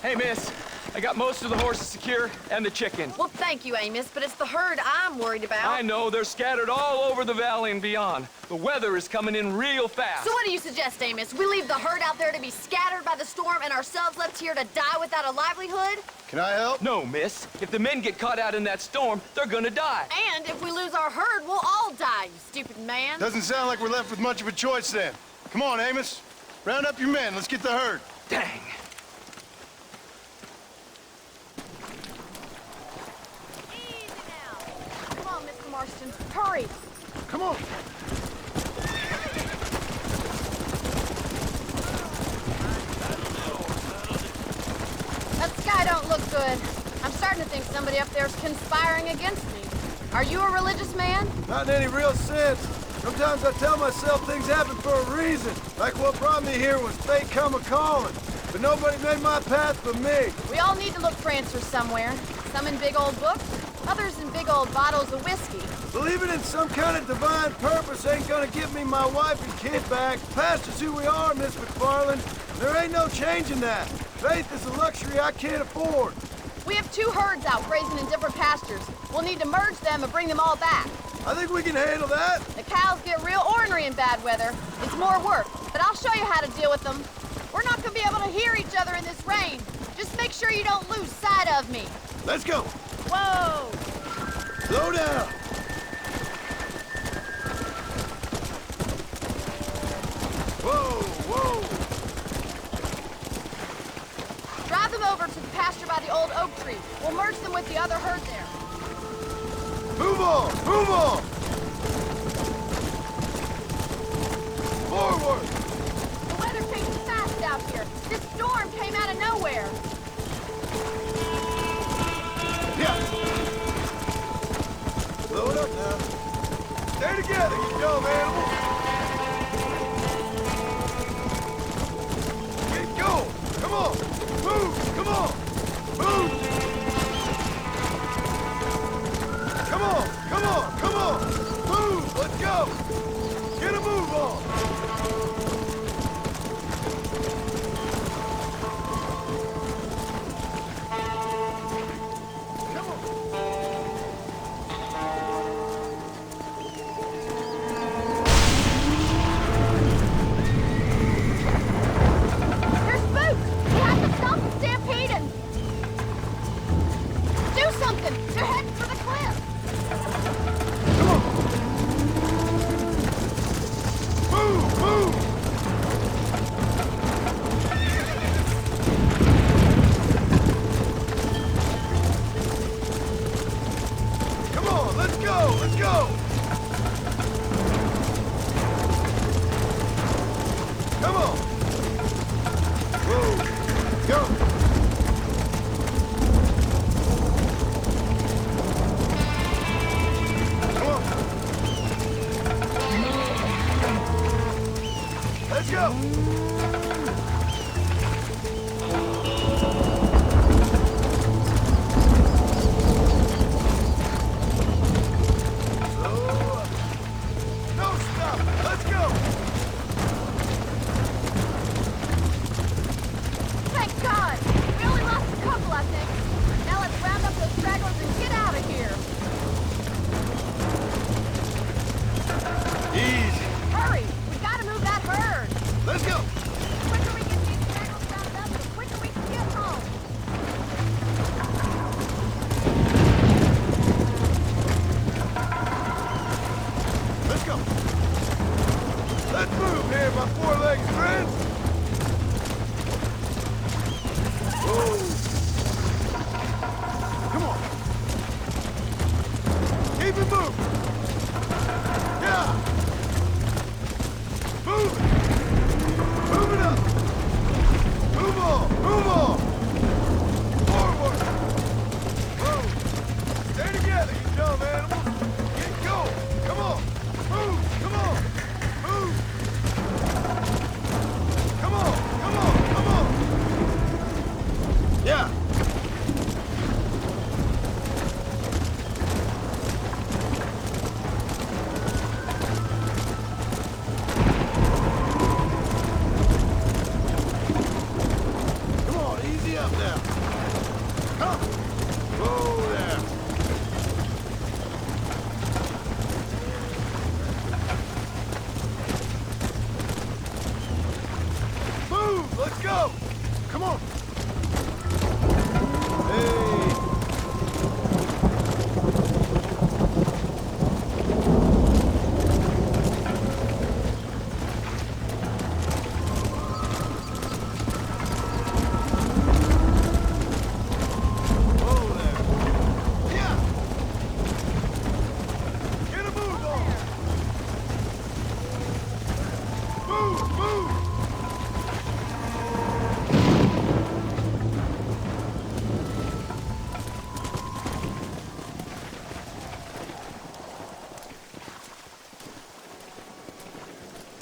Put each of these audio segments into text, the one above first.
Hey, miss. I got most of the horses secure and the chickens. Well, thank you, Amos, but it's the herd I'm worried about. I know, they're scattered all over the valley and beyond. The weather is coming in real fast. So what do you suggest, Amos? We leave the herd out there to be scattered by the storm and ourselves left here to die without a livelihood? Can I help? No, miss. If the men get caught out in that storm, they're gonna die. And if we lose our herd, we'll all die, you stupid man. Doesn't sound like we're left with much of a choice then. Come on, Amos. Round up your men. Let's get the herd. Dang. Easy now. Come on, Mr. Marston. Hurry. Come on. That sky don't look good. I'm starting to think somebody up there's conspiring against me. Are you a religious man? Not in any real sense. Sometimes I tell myself things happen for a reason. Like what brought me here was fate come a-calling. But nobody made my path but me. We all need to look for answers somewhere. Some in big old books, others in big old bottles of whiskey. Believing in some kind of divine purpose ain't gonna get me my wife and kid back. Past is who we are, Miss McFarland. There ain't no changing that. Faith is a luxury I can't afford. We have 2 herds out grazing in different pastures. We'll need to merge them and bring them all back. I think we can handle that. The cows get real ornery in bad weather. It's more work, but I'll show you how to deal with them. We're not gonna be able to hear each other in this rain. Just make sure you don't lose sight of me. Let's go. Whoa! Slow down. Whoa, whoa. Drive them over to the pasture by the old oak tree. We'll merge them with the other herd there. Move on, move on. Forward. The weather changes fast out here. This storm came out of nowhere. Yeah. Slow it up now. Stay together, you dumb animal. Get going. Come on. Move. Come on. Move. Come on. Come on. Come on. Move. Let's go. Get a move on. There's Boots! We have to stop them stampeding! Do something! They're heading for the cliff! Come on. Move. Move. Come on. Let's go. Let's go. Come on. Whoa. Go. Come on. Let's go. Slow up. No stop. Let's go. Thank God! We only lost a couple, I think. Now let's round up those stragglers and get out of here. Easy. Hurry! We gotta move that herd! Let's go. The quicker we get these stragglers rounded up, the quicker we can get home. Let's go. Let's move here, my four-legged friends. Whoa. Come on. Keep it moving. Yeah. Move it. Come on. Hey! Whoa there! Yeah! Get a move on! Move! Move!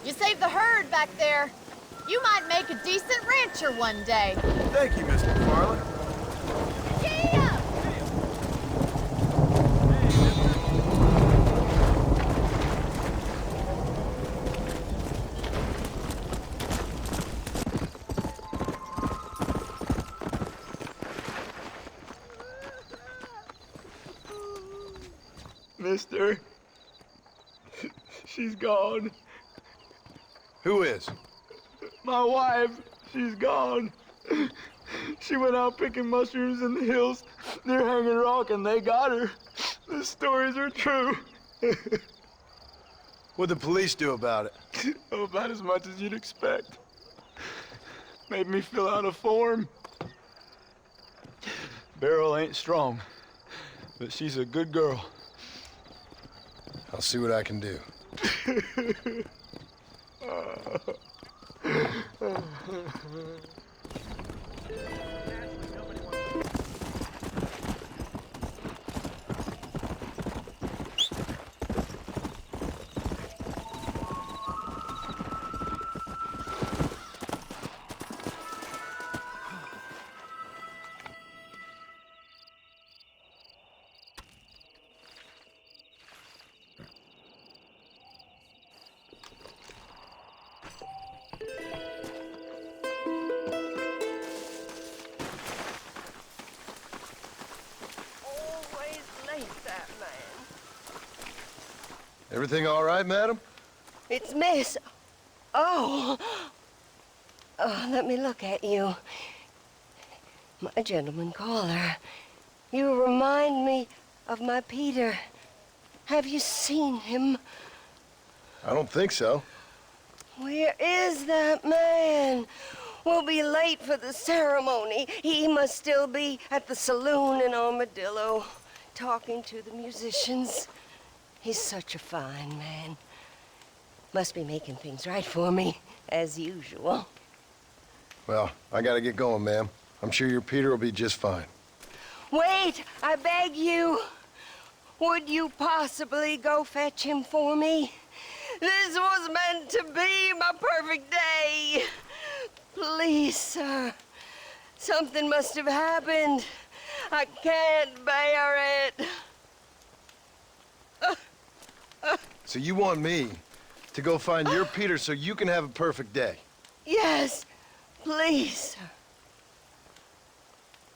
You saved the herd back there. You might make a decent rancher one day. Thank you, Miss McFarland. Yeah! Mister, she's gone. Who is? My wife, she's gone. She went out picking mushrooms in the hills near Hanging Rock and they got her. The stories are true. What'd the police do about it? Oh, about as much as you'd expect. Made me fill out a form. Beryl ain't strong, but she's a good girl. I'll see what I can do. Always late, that man. Everything all right, madam? It's Miss. Oh. Oh, let me look at you. My gentleman caller. You remind me of my Peter. Have you seen him? I don't think so. Where is that man? We'll be late for the ceremony. He must still be at the saloon in Armadillo, talking to the musicians. He's such a fine man. Must be making things right for me, as usual. Well, I gotta get going, ma'am. I'm sure your Peter will be just fine. Wait, I beg you. Would you possibly go fetch him for me? This was meant to be my perfect day. Please, sir. Something must have happened. I can't bear it. So you want me to go find your Peter so you can have a perfect day? Yes, please, sir.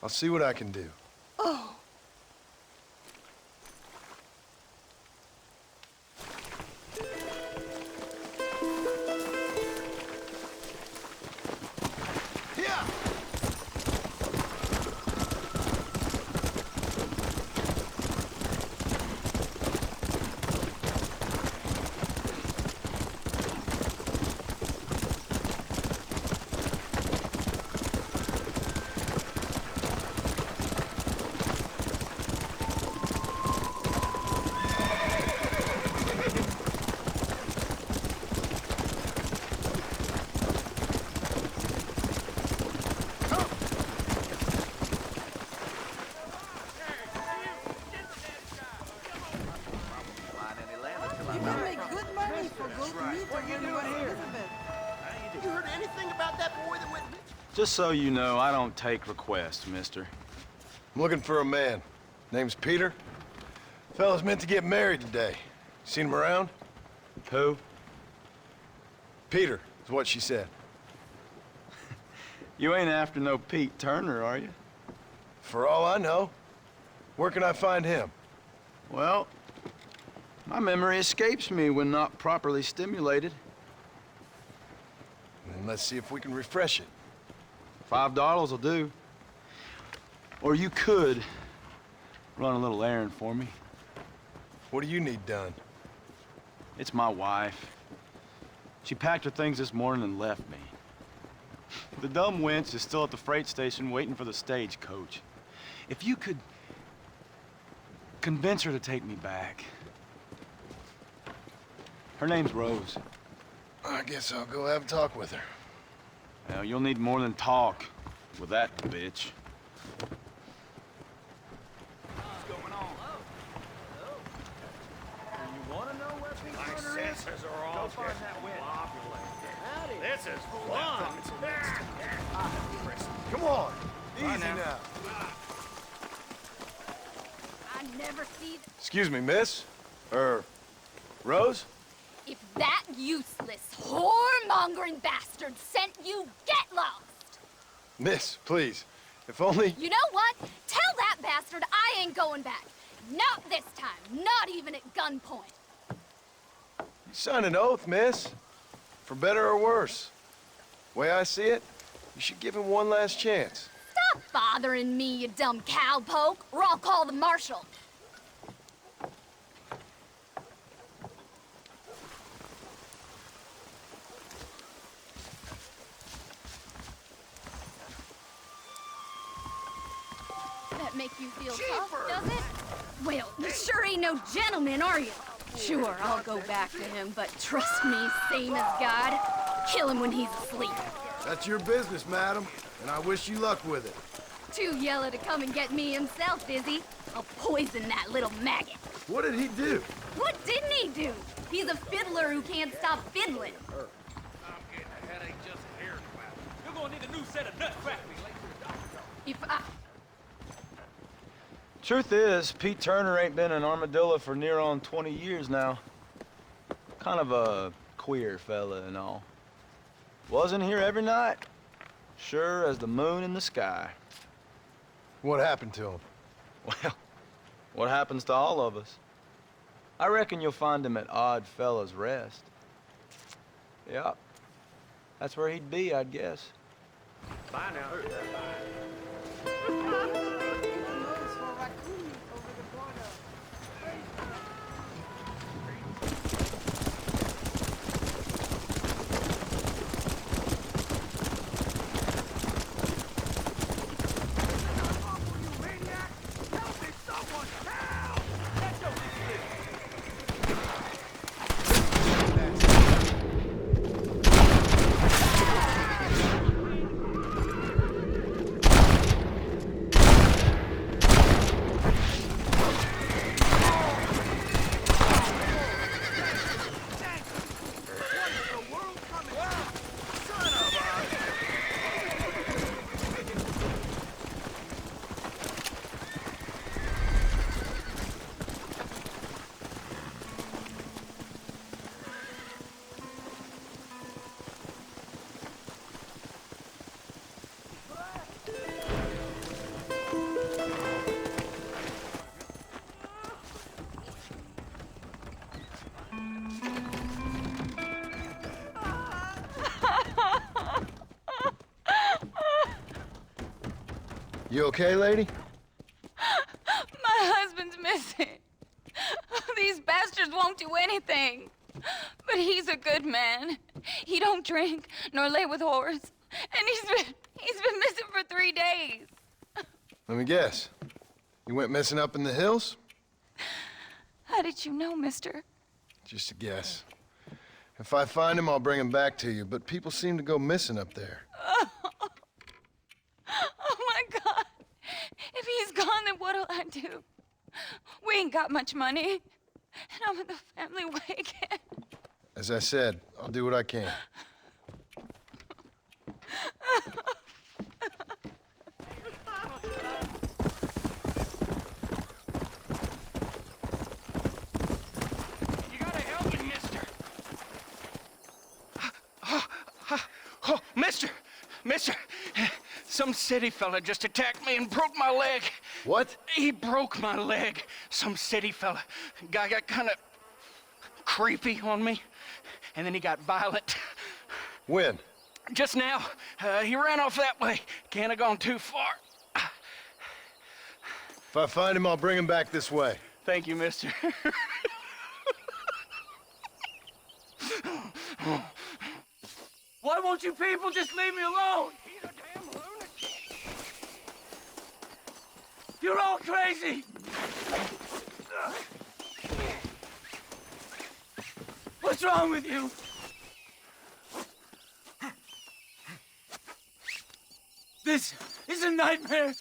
I'll see what I can do. Oh. Yeah! You can make good money for goat meat or you here. You heard anything about that boy that went missing? Just so you know, I don't take requests, mister. I'm looking for a man. Name's Peter. Fella's meant to get married today. Seen him around? Who? Peter is what she said. You ain't after no Pete Turner, are you? For all I know. Where can I find him? Well, my memory escapes me when not properly stimulated. And let's see if we can refresh it. $5 will do. Or you could run a little errand for me. What do you need done? It's my wife. She packed her things this morning and left me. The dumb wench is still at the freight station waiting for the stagecoach. If you could convince her to take me back. Her name's Rose. I guess I'll go have a talk with her. Well, you'll need more than talk with that bitch. What's going on? You want to know where Pink Corner is? Senses are all Go find that win. This is fun. Come on. Easy now. I never see... Excuse me, miss? Rose? If that useless, whoremongering bastard sent you, get lost! Miss, please. If only... You know what? Tell that bastard I ain't going back. Not this time. Not even at gunpoint. You signed an oath, miss. For better or worse. Way I see it, you should give him one last chance. Stop bothering me, you dumb cowpoke, or I'll call the marshal. That make you feel tough, does it? Well, you sure ain't no gentleman, are you? Sure, I'll go back to him, but trust me, same as God, kill him when he's asleep. That's your business, madam, and I wish you luck with it. Too yellow to come and get me himself, is he? I'll poison that little maggot. What did he do? What didn't he do? He's a fiddler who can't stop fiddling. I'm getting a headache just hearing about it. You're gonna need a new set of nuts crack me later. If I... Truth is, Pete Turner ain't been in Armadillo for near on 20 years now. Kind of a queer fella and all. Wasn't here every night. Sure as the moon in the sky. What happened to him? Well, what happens to all of us? I reckon you'll find him at Odd Fella's Rest. Yeah, that's where he'd be, I'd guess. Bye now. Noise for raccoon over the border. You okay, lady? My husband's missing. These bastards won't do anything. But he's a good man. He don't drink nor lay with whores. And he's been missing for 3 days. Let me guess. You went missing up in the hills? How did you know, mister? Just a guess. If I find him, I'll bring him back to you, but people seem to go missing up there. Oh my God. If he's gone, then what'll I do? We ain't got much money. And I'm in the family way again. As I said, I'll do what I can. You gotta help me, mister. Oh, mister. Some city fella just attacked me and broke my leg. What? He broke my leg. Some city fella. Guy got kind of creepy on me, and then he got violent. When? Just now, he ran off that way. Can't have gone too far. If I find him, I'll bring him back this way. Thank you, mister. Why won't you people just leave me alone? He's a damn lunatic. You're all crazy! What's wrong with you? This is a nightmare.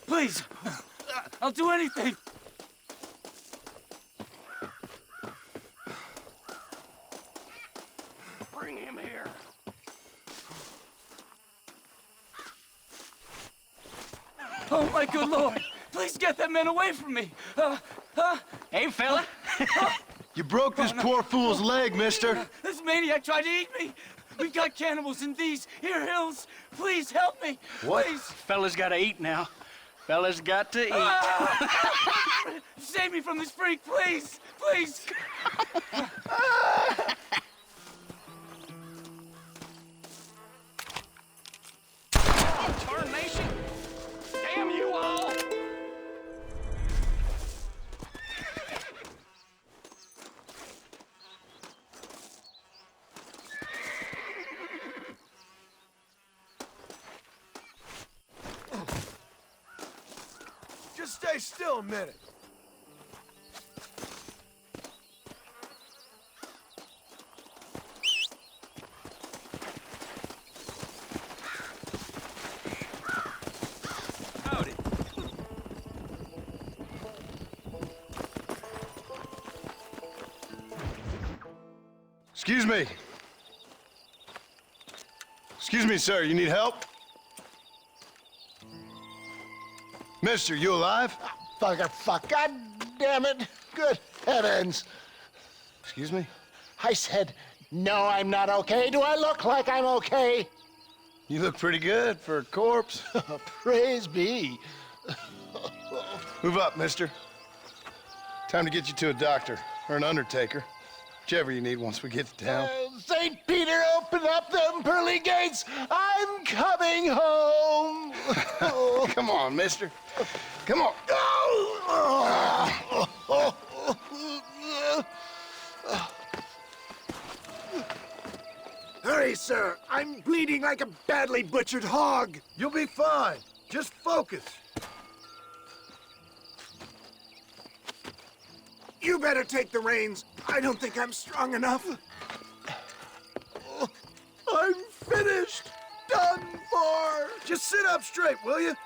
Please, I'll do anything. Bring him here. Oh, my good Lord. Please get that man away from me. Hey, fella. You broke this poor fool's leg, mister. This maniac tried to eat me. We've got cannibals in these here hills. Please help me. What? Please. Fella's gotta eat now. Fella's got to eat. Save me from this freak, please. Please. Tarnation! Damn you all! Just stay still a minute. Howdy. Excuse me. Excuse me, sir. You need help? Mister, you alive? Fuck. God damn it. Good heavens. Excuse me? I said, no, I'm not okay. Do I look like I'm okay? You look pretty good for a corpse. Praise be. Move up, mister. Time to get you to a doctor or an undertaker. Whichever you need once we get to town. St. Peter, open up them pearly gates. I'm coming home. Come on, mister. Come on. Hurry, sir. I'm bleeding like a badly butchered hog. You'll be fine. Just focus. You better take the reins. I don't think I'm strong enough. I'm finished. Done for. Just sit up straight, will you?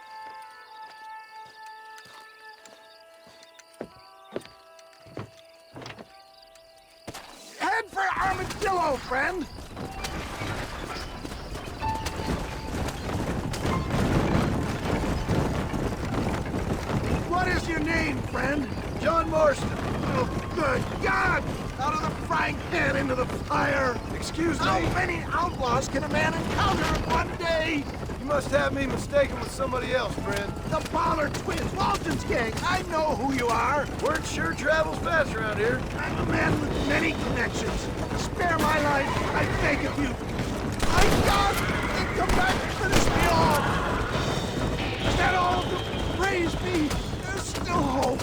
Head for Armadillo, friend. What is your name, friend? John Marston. Oh, good God! Out of the frying pan into the fire! Excuse How me. many outlaws can a man encounter in one day? You must have me mistaken with somebody else, friend. The Pollard twins, Walton's gang. I know who you are. Word sure travels fast around here. I'm a man with many connections. Spare my life, I beg of you. My God! Come back and finish me off! Is that all? Praise be! There's still hope.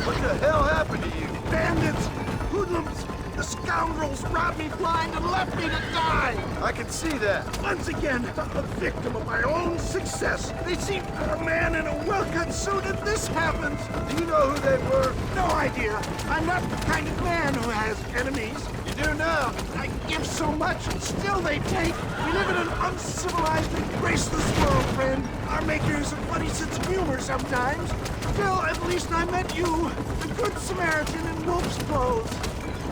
What the hell happened to you? Bandits! Hoodlums! The scoundrels robbed me blind and left me to die! I can see that. Once again, a victim of my own success. They seem a man in a well-cut suit and this happens. Do you know who they were? No idea. I'm not the kind of man who has enemies. You do now. I give so much and still they take. We live in an uncivilized and graceless world, friend. Our makers a funny sense of humor sometimes. Still, at least I met you, the good Samaritan in wolf's clothes.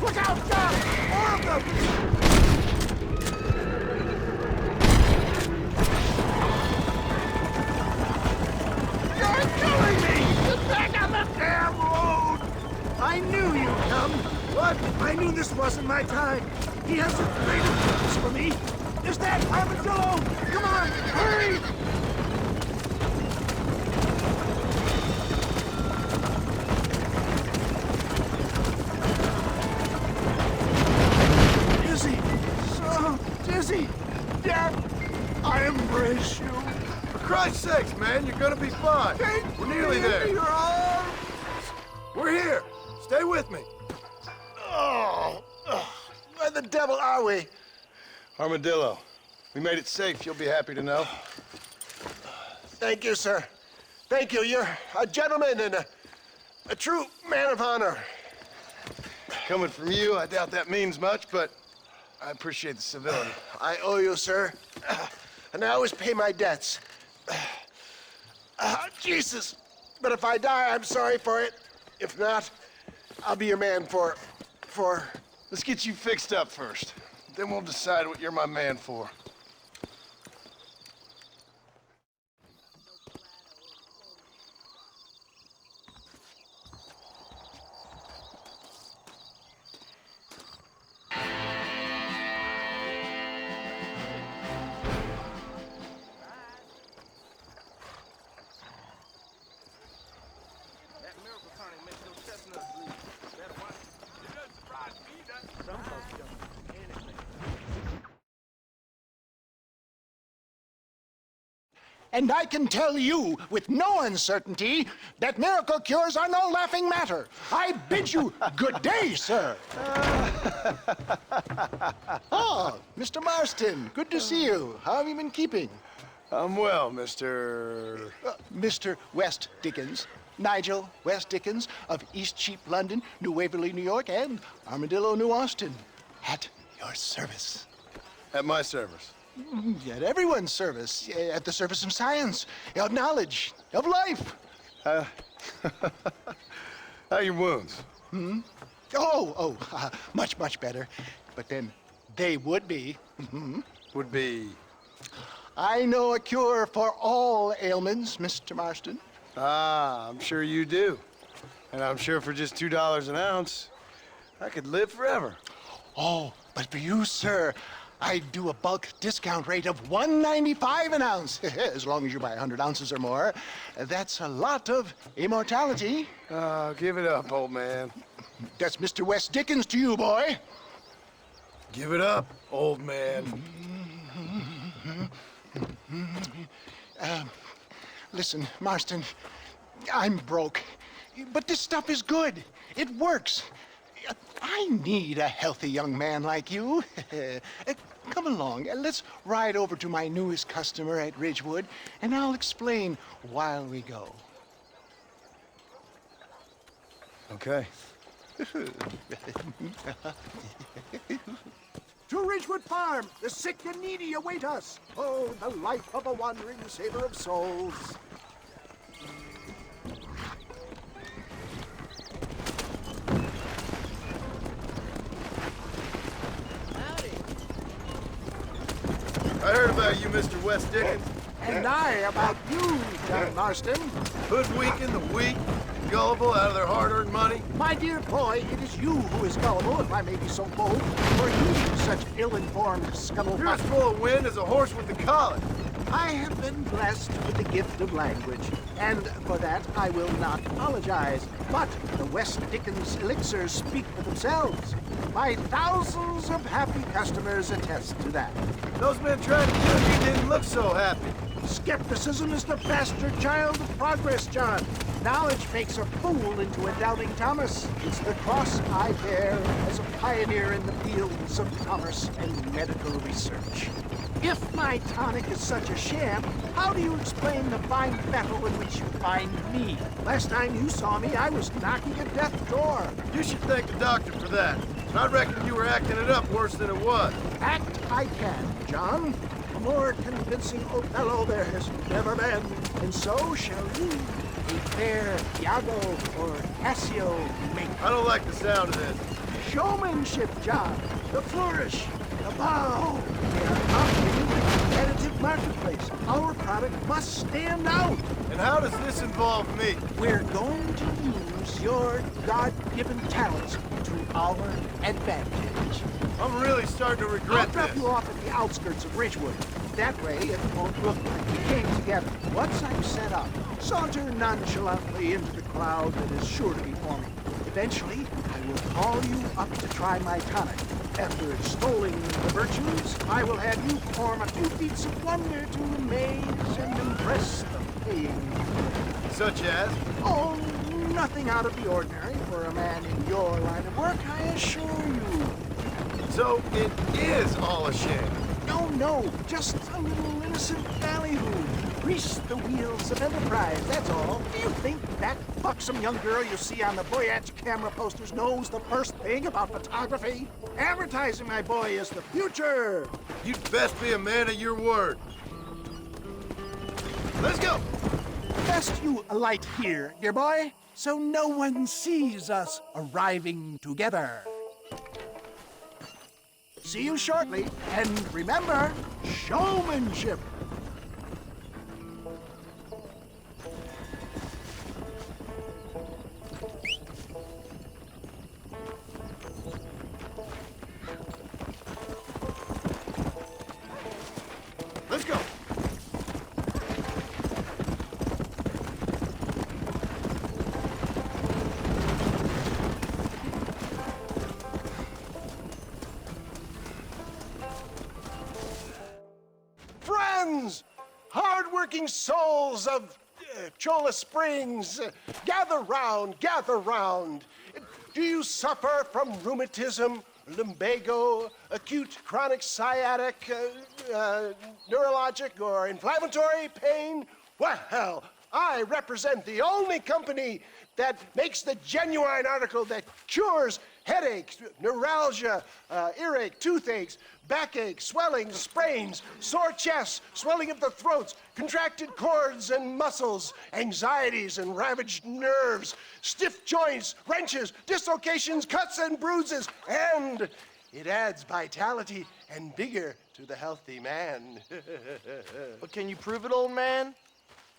Look out, Doc! More of them! You're killing me! Get back on the damn road! I knew you'd come. What? my time. He has a great purpose for me. Is that Armadillo? Come on, hurry! Dizzy, so dizzy. Death, I embrace you. For Christ's sakes, man, you're gonna be fine. We're nearly there. Your arms. We're here. Stay with me. Oh, where the devil are we? Armadillo. We made it safe, you'll be happy to know. Thank you, sir. Thank you. You're a gentleman and a true man of honor. Coming from you, I doubt that means much, but I appreciate the civility. I owe you, sir. And I always pay my debts. Jesus. But if I die, I'm sorry for it. If not, I'll be your man for... Let's get you fixed up first. Then we'll decide what you're my man for. And I can tell you with no uncertainty that miracle cures are no laughing matter. I bid you good day, sir. Oh, Mr. Marston, good to see you. How have you been keeping? I'm well, Mr. Mr. West Dickens. Nigel West Dickens of East Cheap, London, New Waverly, New York, and Armadillo, New Austin. At your service. At my service. At everyone's service. At the service of science, of knowledge, of life. How are your wounds? Much, much better. But then they would be. Would be... I know a cure for all ailments, Mr. Marston. Ah, I'm sure you do. And I'm sure for just $2 an ounce, I could live forever. Oh, but for you, sir, I do a bulk discount rate of $1.95 an ounce, as long as you buy 100 ounces or more. That's a lot of immortality. Give it up, old man. That's Mr. West Dickens to you, boy. Give it up, old man. Listen, Marston, I'm broke, but this stuff is good. It works. I need a healthy young man like you. Come along, let's ride over to my newest customer at Ridgewood, and I'll explain while we go. Okay. To Ridgewood Farm, the sick and needy await us. Oh, the life of a wandering saver of souls. I heard about you, Mr. West Dickens. And I about you, John Marston. Hoodwinking the weak, gullible out of their hard-earned money. My dear boy, it is you who is gullible, if I may be so bold, for heeding such ill-informed scuttlebutt. You're as full of wind as a horse with the collar. I have been blessed with the gift of language, and for that I will not apologize. But the West Dickens elixirs speak for themselves. My thousands of happy customers attest to that. Those men tried to kill you didn't look so happy. Skepticism is the bastard child of progress, John. Knowledge makes a fool into a doubting Thomas. It's the cross I bear as a pioneer in the fields of commerce and medical research. If my tonic is such a sham, how do you explain the fine battle in which you find me? Last time you saw me, I was knocking at death's door. You should thank the doctor for that. I reckon you were acting it up worse than it was. Act I can, John. A more convincing Othello there has never been, and so shall you. A fair Iago or Cassio make. I don't like the sound of this. Showmanship, John. The flourish, the bow. They are accompanied with competitive marketplace. Our product must stand out. And how does this involve me? We're going to use your God-given talents to our advantage. I'm really starting to I'll regret drop this. you off at the outskirts of Ridgewood. That way, it won't look like we came together. Once I'm set up, saunter nonchalantly into the crowd that is sure to be forming. Eventually, I will call you up to try my tonic. After extolling the virtues, I will have you perform a few feats of wonder to amaze and impress the paying. Such as? Oh, nothing out of the ordinary for a man in your line of work, I assure you. So it is all a sham. No, just a little innocent ballyhoo. Grease the wheels of enterprise, that's all. Do you think that buxom young girl you see on the Voyage camera posters knows the first thing about photography? Advertising, my boy, is the future. You'd best be a man of your word. Let's go! Best you alight here, dear boy, so no one sees us arriving together. See you shortly, and remember, showmanship. Let's go! Friends, hard-working souls of Cholla Springs, gather round, gather round. Do you suffer from rheumatism, lumbago, acute chronic sciatic, neurologic, or inflammatory pain? Well, I represent the only company that makes the genuine article that cures headaches, neuralgia, earache, toothaches, backache, swelling, sprains, sore chests, swelling of the throats, contracted cords and muscles, anxieties and ravaged nerves, stiff joints, wrenches, dislocations, cuts and bruises, and it adds vitality and vigor to the healthy man. But can you prove it, old man?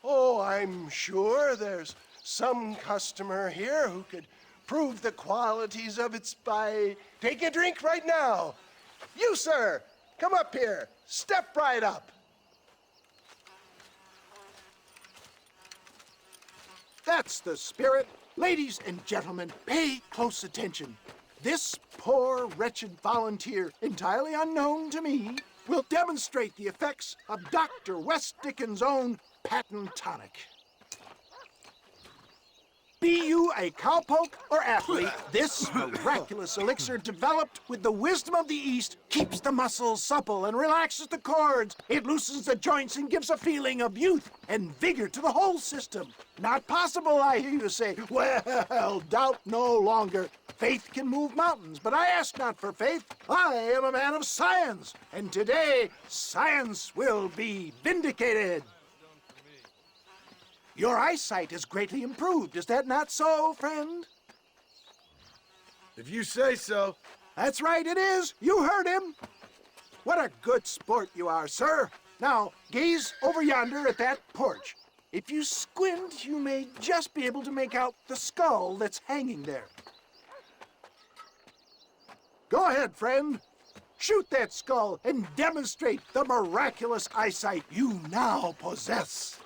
Oh, I'm sure there's some customer here who could prove the qualities of it by taking a drink right now. You, sir, come up here. Step right up. That's the spirit. Ladies and gentlemen, pay close attention. This poor, wretched volunteer, entirely unknown to me, will demonstrate the effects of Dr. West Dickens' own patent tonic. Be you a cowpoke or athlete, this miraculous elixir developed with the wisdom of the East keeps the muscles supple and relaxes the cords. It loosens the joints and gives a feeling of youth and vigor to the whole system. Not possible, I hear you say. Well, doubt no longer. Faith can move mountains, but I ask not for faith. I am a man of science, and today science will be vindicated. Your eyesight is greatly improved. Is that not so, friend? If you say so. That's right, it is. You heard him. What a good sport you are, sir. Now, gaze over yonder at that porch. If you squint, you may just be able to make out the skull that's hanging there. Go ahead, friend. Shoot that skull and demonstrate the miraculous eyesight you now possess.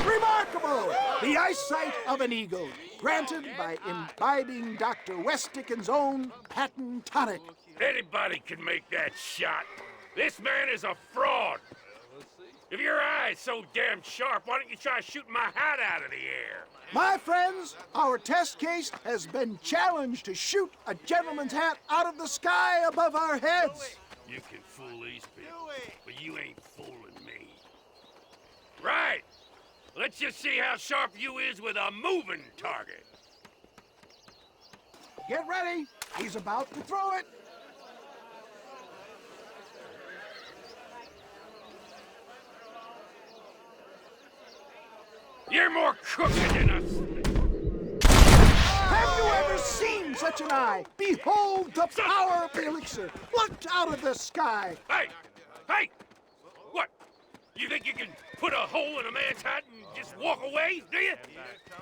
Remarkable! The eyesight of an eagle, granted by imbibing Dr. West Dickens' own patent tonic. Anybody can make that shot. This man is a fraud. If your eye's so damn sharp, why don't you try shooting my hat out of the air? My friends, our test case has been challenged to shoot a gentleman's hat out of the sky above our heads. You can fool these people, but you ain't fooling me. Right. Let's just see how sharp you is with a moving target. Get ready. He's about to throw it. You're more crooked than us. Have you ever seen such catch an eye. Behold the power of the elixir, plucked out of the sky. Hey! Hey! What? You think you can put a hole in a man's hat and just walk away, do you?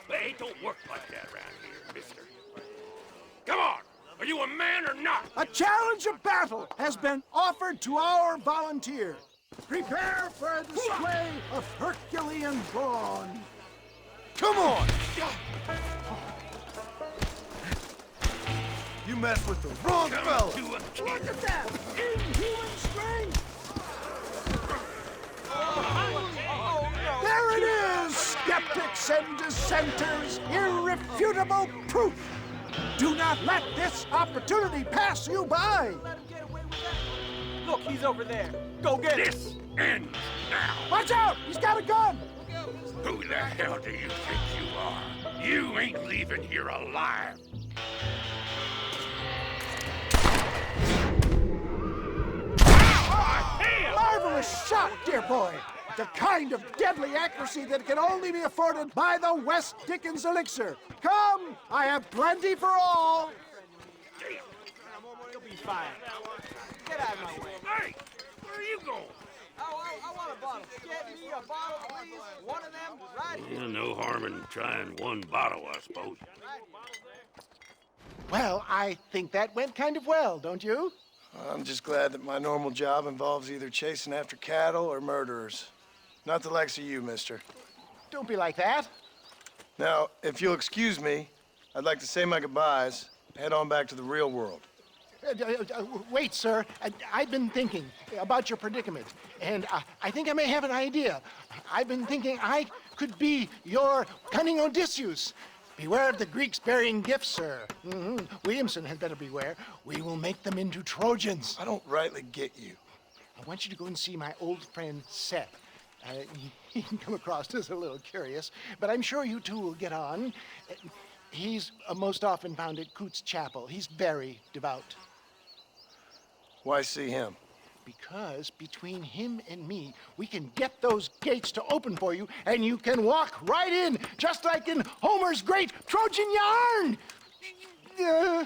Hey, it don't work like that around here, mister. Come on! Are you a man or not? A challenge of battle has been offered to our volunteer. Prepare for a display of Herculean brawn. Come on! You messed with the wrong fella. Look at that! Inhuman strength! There it is, skeptics and dissenters! Irrefutable proof! Do not let this opportunity pass you by! Look, he's over there. Go get him. This ends now. Watch out! He's got a gun! Who the hell do you think you are? You ain't leaving here alive. Marvelous shot, dear boy! The kind of deadly accuracy that can only be afforded by the West Dickens elixir. Come, I have plenty for all. You'll be fine. Get out of my way. Hey, where are you going? I want a bottle. Get me a bottle, please. One of them right here. No harm in trying one bottle, I suppose. Well, I think that went kind of well, don't you? I'm just glad that my normal job involves either chasing after cattle or murderers. Not the likes of you, mister. Don't be like that. Now, if you'll excuse me, I'd like to say my goodbyes, head on back to the real world. Wait, sir. I've been thinking about your predicament, and I think I may have an idea. I've been thinking I could be your cunning Odysseus. Beware of the Greeks burying gifts, sir. Williamson had better beware. We will make them into Trojans. I don't rightly get you. I want you to go and see my old friend Seth. He can come across as a little curious, but I'm sure you two will get on. He's most often found at Coots Chapel. He's very devout. Why see him? Because between him and me, we can get those gates to open for you, and you can walk right in, just like in Homer's great Trojan yarn!